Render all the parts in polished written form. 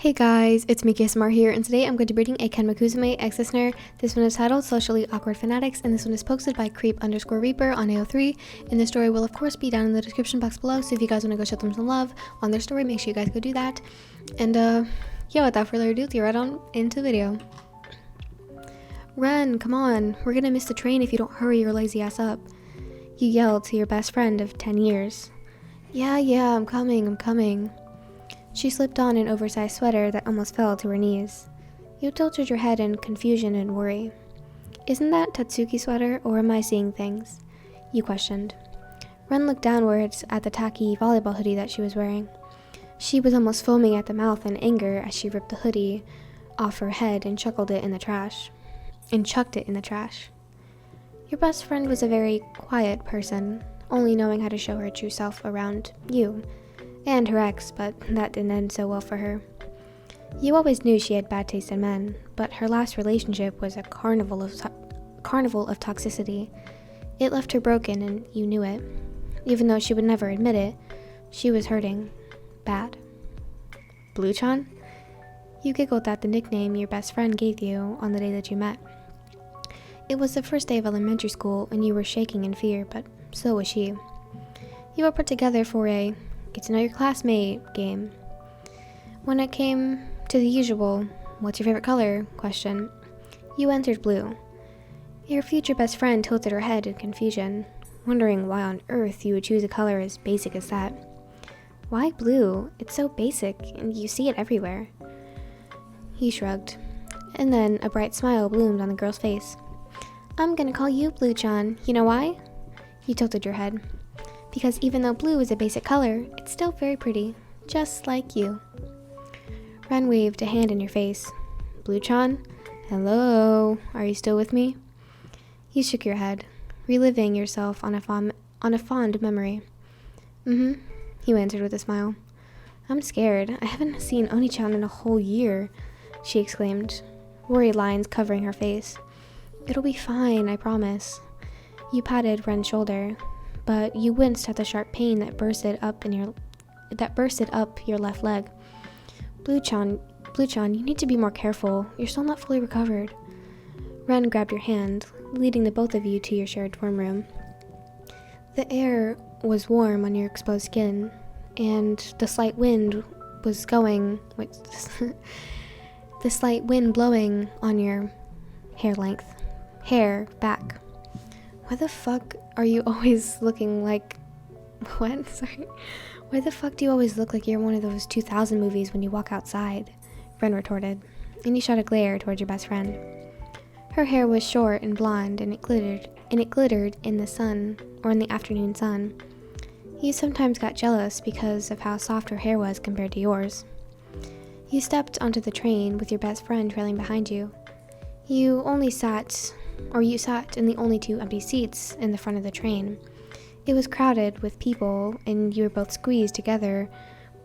Hey guys, it's me KSMR here, and today I'm going to be reading a Kenma Kozume ex listener. This one is titled Socially Awkward Fanatics, and this one is posted by Creep_Reaper on AO3, and the story will of course be down in the description box below, so if you guys want to go show them some love on their story, make sure you guys go do that. And yeah, without further ado, let's get right on into the video. Ren, come on, we're gonna miss the train if you don't hurry your lazy ass up. You yelled to your best friend of 10 years. Yeah, I'm coming. She slipped on an oversized sweater that almost fell to her knees. You tilted your head in confusion and worry. Isn't that Tatsuki's sweater, or am I seeing things? You questioned. Ren looked downwards at the tacky volleyball hoodie that she was wearing. She was almost foaming at the mouth in anger as she ripped the hoodie off her head and chucked it in the trash. Your best friend was a very quiet person, only knowing how to show her true self around you and her ex, but that didn't end so well for her. You always knew she had bad taste in men, but her last relationship was a carnival of toxicity. It left her broken, and you knew it. Even though she would never admit it, she was hurting. Bad. Blue-chan? You giggled at the nickname your best friend gave you on the day that you met. It was the first day of elementary school, and you were shaking in fear, but so was she. You were put together for a get to know your classmate game. When it came to the usual, what's your favorite color question, you entered blue. Your future best friend tilted her head in confusion, wondering why on earth you would choose a color as basic as that. Why blue? It's so basic, and you see it everywhere. He shrugged, and then a bright smile bloomed on the girl's face. I'm gonna call you Blue-chan. You know why? You tilted your head. Because even though blue is a basic color, it's still very pretty, just like you. Ren waved a hand in your face. Blue-chan? Hello? Are you still with me? You shook your head, reliving yourself on a fond memory. You answered with a smile. I'm scared. I haven't seen Oni-chan in a whole year, she exclaimed, worried lines covering her face. It'll be fine, I promise. You patted Ren's shoulder, but you winced at the sharp pain that bursted up your left leg. Blue-chan, you need to be more careful. You're still not fully recovered. Ren grabbed your hand, leading the both of you to your shared dorm room. The air was warm on your exposed skin, and the slight wind blowing on your hair back. Why the fuck are you always looking like... What? Sorry. Why the fuck do you always look like you're in one of those 2000 movies when you walk outside? Ren retorted, and you shot a glare towards your best friend. Her hair was short and blonde, and it glittered in the sun, or in the afternoon sun. You sometimes got jealous because of how soft her hair was compared to yours. You stepped onto the train with your best friend trailing behind you. You sat in the only two empty seats in the front of the train. It was crowded with people, and you were both squeezed together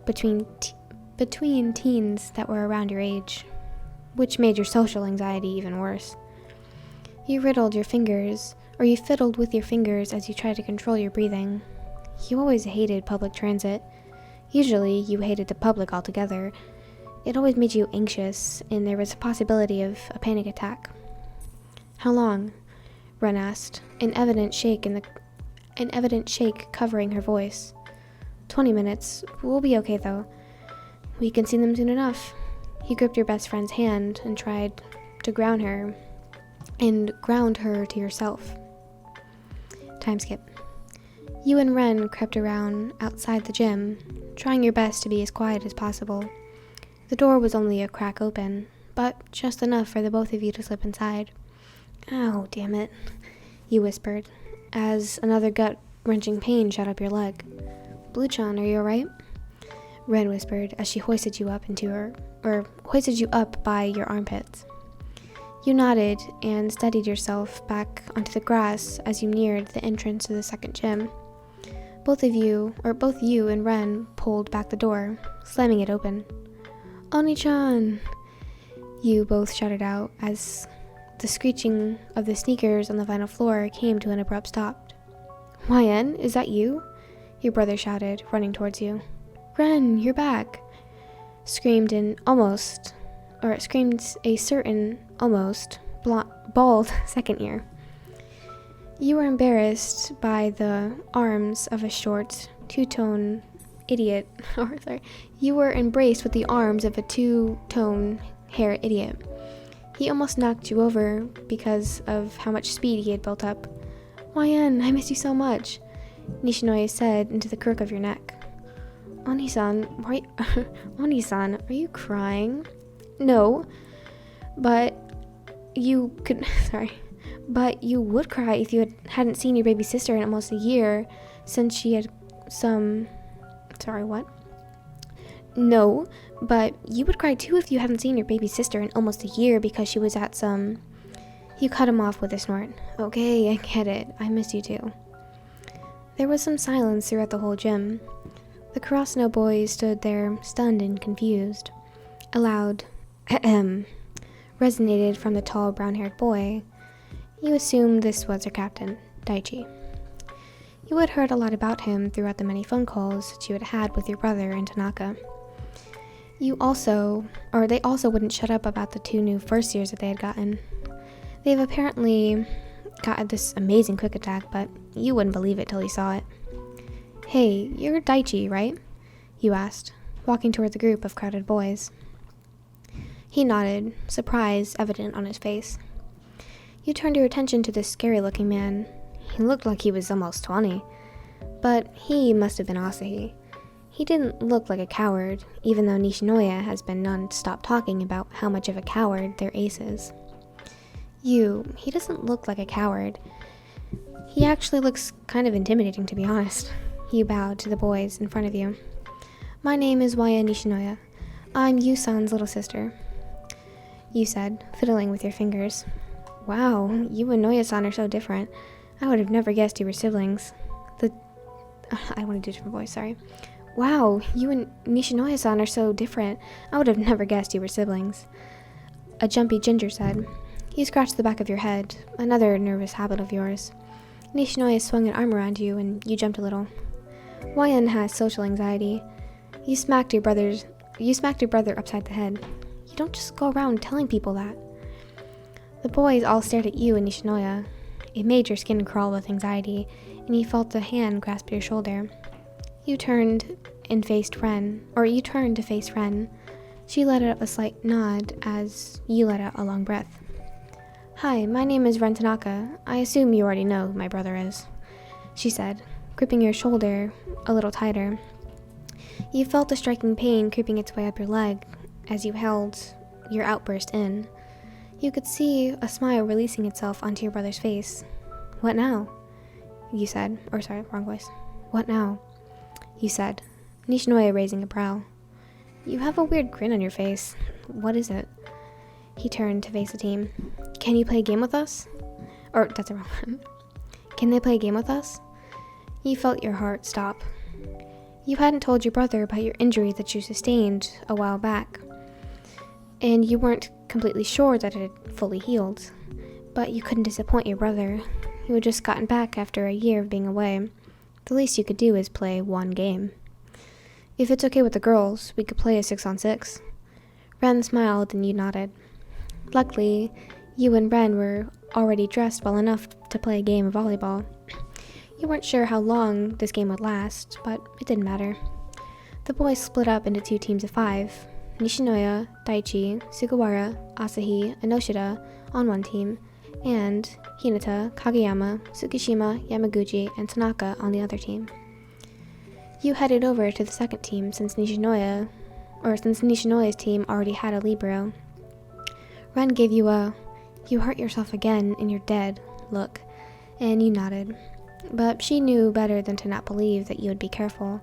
between teens that were around your age, which made your social anxiety even worse. You fiddled with your fingers as you tried to control your breathing. You always hated public transit. Usually, you hated the public altogether. It always made you anxious, and there was a possibility of a panic attack. How long? Ren asked, an evident shake covering her voice. 20 minutes. We'll be okay, though. We can see them soon enough. He gripped your best friend's hand and tried to ground her to yourself. Time skip. You and Ren crept around outside the gym, trying your best to be as quiet as possible. The door was only a crack open, but just enough for the both of you to slip inside. Ow, damn it, you whispered, as another gut-wrenching pain shot up your leg. Blue-chan, are you alright? Ren whispered as she hoisted you up by your armpits. You nodded and steadied yourself back onto the grass as you neared the entrance to the second gym. Both you and Ren pulled back the door, slamming it open. Oni-chan! You both shouted out as the screeching of the sneakers on the vinyl floor came to an abrupt stop. YN, is that you? Your brother shouted, running towards you. Ren, you're back! screamed a certain almost bald second ear. You were embarrassed by the arms of a short, two-tone idiot. You were embraced with the arms of a two-tone hair idiot. He almost knocked you over because of how much speed he had built up. "YN, I miss you so much," Nishinoya said into the crook of your neck. Oni-san, Oni-san, are you crying? No, but you could, but you would cry if you hadn't seen your baby sister in almost a year since she had what? No, but you would cry too if you hadn't seen your baby sister in almost a year because she was at some... You cut him off with a snort. Okay, I get it. I miss you too. There was some silence throughout the whole gym. The Karasuno boys stood there, stunned and confused. A loud ahem resonated from the tall brown-haired boy. You assumed this was their captain, Daichi. You had heard a lot about him throughout the many phone calls that you had had with your brother and Tanaka. They also wouldn't shut up about the 2 new first years that they had gotten. They've apparently got this amazing quick attack, but you wouldn't believe it till you saw it. "Hey, you're Daichi, right?" you asked, walking toward the group of crowded boys. He nodded, surprise evident on his face. You turned your attention to this scary-looking man. He looked like he was almost 20, but he must have been Asahi. He didn't look like a coward, even though Nishinoya has been non-stop talking about how much of a coward their ace is. He doesn't look like a coward. He actually looks kind of intimidating, to be honest. You bowed to the boys in front of you. "My name is Waya Nishinoya. I'm Yu-san's little sister," you said, fiddling with your fingers. "Wow, you and Noya-san are so different. I would have never guessed you were siblings." I want to do a different voice, sorry. "Wow, you and Nishinoya-san are so different. I would have never guessed you were siblings," a jumpy ginger said. You scratched the back of your head, another nervous habit of yours. Nishinoya swung an arm around you, and you jumped a little. YN has social anxiety. You smacked your brother upside the head. You don't just go around telling people that. The boys all stared at you and Nishinoya. It made your skin crawl with anxiety, and you felt a hand grasp your shoulder. You turned to face Ren. She let out a slight nod as you let out a long breath. "Hi, my name is Ren Tanaka. I assume you already know who my brother is," she said, gripping your shoulder a little tighter. You felt a striking pain creeping its way up your leg as you held your outburst in. You could see a smile releasing itself onto your brother's face. "What now?" you said. Wrong voice. "What now?" you said, Nishinoya raising a brow. "You have a weird grin on your face. What is it?" He turned to face the team. "Can you play a game with us?" That's the wrong one. "Can they play a game with us?" You felt your heart stop. You hadn't told your brother about your injury that you sustained a while back, and you weren't completely sure that it had fully healed. But you couldn't disappoint your brother, who had just gotten back after a year of being away. The least you could do is play one game. "If it's okay with the girls, we could play a 6-on-6. Ren smiled and you nodded. Luckily, you and Ren were already dressed well enough to play a game of volleyball. You weren't sure how long this game would last, but it didn't matter. The boys split up into 2 teams of 5. Nishinoya, Daichi, Sugawara, Asahi, and Noshida on one team, and Hinata, Kageyama, Tsukishima, Yamaguchi, and Tanaka on the other team. You headed over to the second team since Nishinoya's team already had a libero. Ren gave you a, "You hurt yourself again and you're dead," look, and you nodded. But she knew better than to not believe that you would be careful,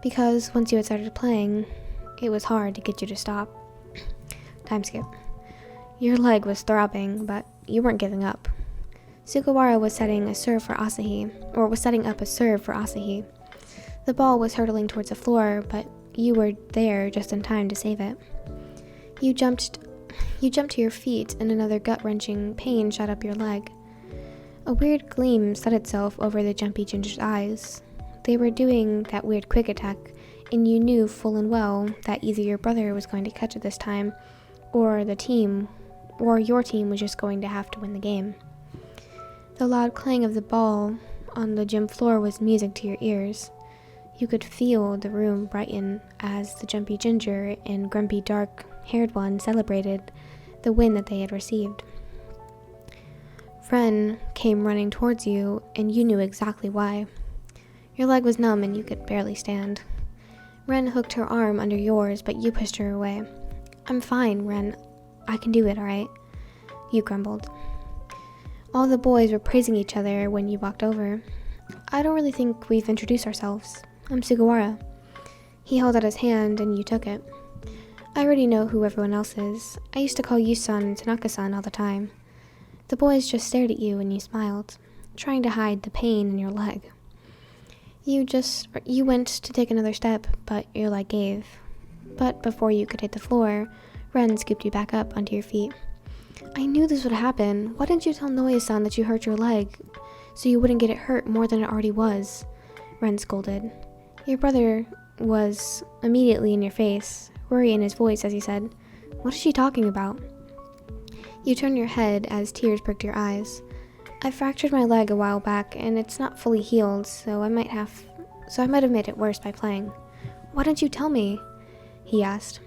because once you had started playing, it was hard to get you to stop. Time skip. Your leg was throbbing, but you weren't giving up. Sugawara was setting up a serve for Asahi. The ball was hurtling towards the floor, but you were there just in time to save it. You jumped to your feet, and another gut-wrenching pain shot up your leg. A weird gleam set itself over the jumpy ginger's eyes. They were doing that weird quick attack and you knew full and well that either your brother was going to catch it this time, or your team was just going to have to win the game. The loud clang of the ball on the gym floor was music to your ears. You could feel the room brighten as the jumpy ginger and grumpy dark-haired one celebrated the win that they had received. Ren came running towards you, and you knew exactly why. Your leg was numb and you could barely stand. Ren hooked her arm under yours, but you pushed her away. "I'm fine, Ren. I can do it, alright?" You grumbled. All the boys were praising each other when you walked over. "I don't really think we've introduced ourselves. I'm Sugawara." He held out his hand and you took it. "I already know who everyone else is. I used to call you son and Tanaka-san all the time." The boys just stared at you and you smiled, trying to hide the pain in your leg. You went to take another step, but your leg gave. But before you could hit the floor, Ren scooped you back up onto your feet. "I knew this would happen. Why didn't you tell Noe-san that you hurt your leg, so you wouldn't get it hurt more than it already was?" Ren scolded. Your brother was immediately in your face, worry in his voice as he said, "What is she talking about?" You turned your head as tears pricked your eyes. "I fractured my leg a while back, and it's not fully healed, so I might have made it worse by playing." "Why didn't you tell me?" he asked.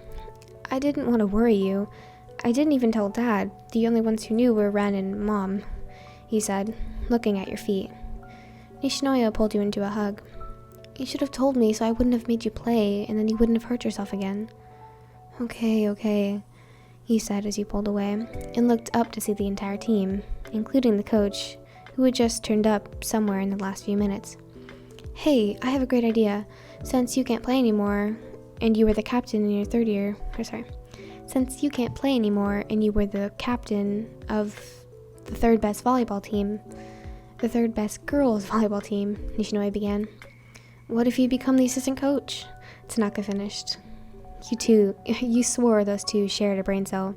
"I didn't want to worry you. I didn't even tell Dad. The only ones who knew were Ren and Mom," he said, looking at your feet. Nishinoya pulled you into a hug. "You should have told me so I wouldn't have made you play, and then you wouldn't have hurt yourself again." Okay, he said as you pulled away, and looked up to see the entire team, including the coach, who had just turned up somewhere in the last few minutes. "Hey, I have a great idea. Since you can't play anymore, and you were the captain in your Since you can't play anymore, and you were the captain of the third best girls' volleyball team," Nishinoya began. "What if you become the assistant coach?" Tanaka finished. You swore those two shared a brain cell.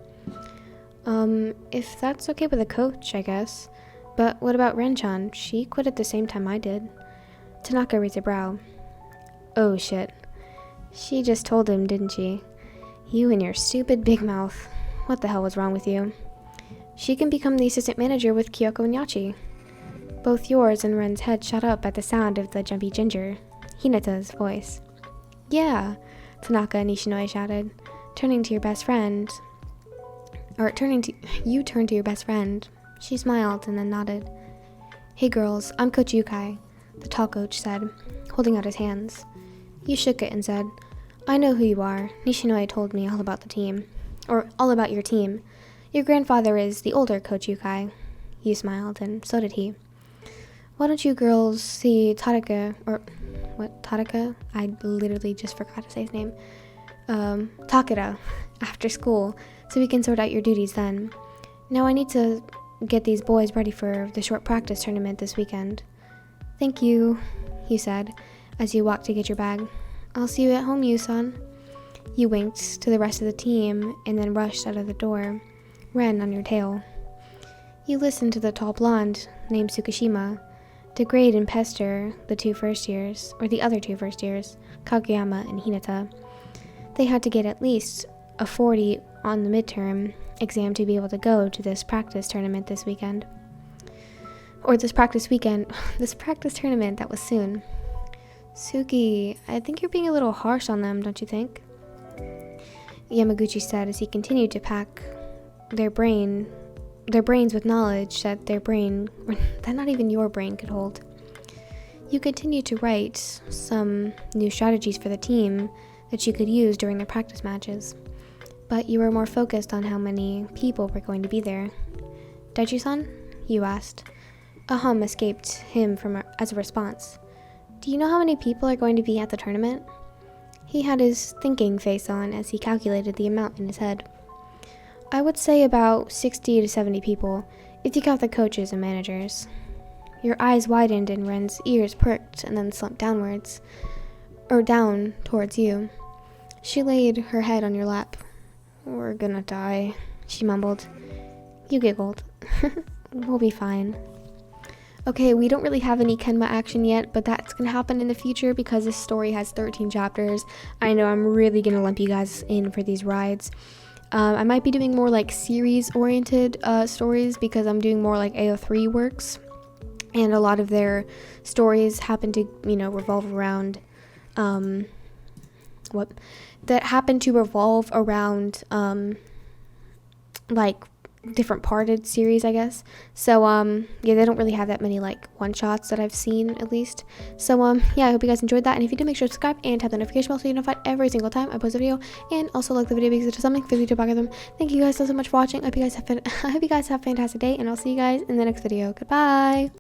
If that's okay with the coach, I guess. But what about Ren-chan? She quit at the same time I did." Tanaka raised a brow. "Oh shit. She just told him, didn't she? You and your stupid big mouth. What the hell was wrong with you?" "She can become the assistant manager with Kyoko and Yachi." Both yours and Ren's head shot up at the sound of the jumpy ginger, Hinata's voice. "Yeah," Tanaka and Nishinoya shouted, turning to your best friend. You turned to your best friend. She smiled and then nodded. "Hey girls, I'm Coach Yukai," the tall coach said, holding out his hands. You shook it and said, "I know who you are. Nishinoya told me all about the team. Or all about your team. Your grandfather is the older Coach Yukai." You smiled, and so did he. "Why don't you girls see Tadaka, Tadaka? I literally just forgot to say his name. Takeda, after school, so we can sort out your duties then. Now I need to get these boys ready for the short practice tournament this weekend." "Thank you," he said, as you walked to get your bag. "I'll see you at home, Yu-san." You winked to the rest of the team and then rushed out of the door, Ren on your tail. You listened to the tall blonde named Tsukishima degrade and pester the other two first years, Kageyama and Hinata. They had to get at least a 40 on the midterm exam to be able to go to this practice tournament this weekend. This practice tournament that was soon. "Suki, I think you're being a little harsh on them, don't you think?" Yamaguchi said as he continued to pack their brains with knowledge that not even your brain could hold. You continued to write some new strategies for the team that you could use during the practice matches, but you were more focused on how many people were going to be there. "Daichi-san?" you asked. A hum escaped him as a response. "Do you know how many people are going to be at the tournament?" He had his thinking face on as he calculated the amount in his head. "I would say about 60 to 70 people, if you count the coaches and managers." Your eyes widened and Ren's ears perked and then slumped down towards you. She laid her head on your lap. "We're gonna die," she mumbled. You giggled. "We'll be fine." Okay, we don't really have any Kenma action yet, but that's gonna happen in the future because this story has 13 chapters. I know I'm really gonna lump you guys in for these rides. I might be doing more like series-oriented stories because I'm doing more like AO3 works, and a lot of their stories happen to, you know, revolve around like different parted series, I guess. So yeah, they don't really have that many like one-shots that I've seen, at least. So yeah, I hope you guys enjoyed that, and if you did, make sure to subscribe and tap the notification bell so you're notified every single time I post a video, and also like the video because it does something for you to back them. Thank you guys so much for watching. I hope you guys have a fantastic day, and I'll see you guys in the next video. Goodbye.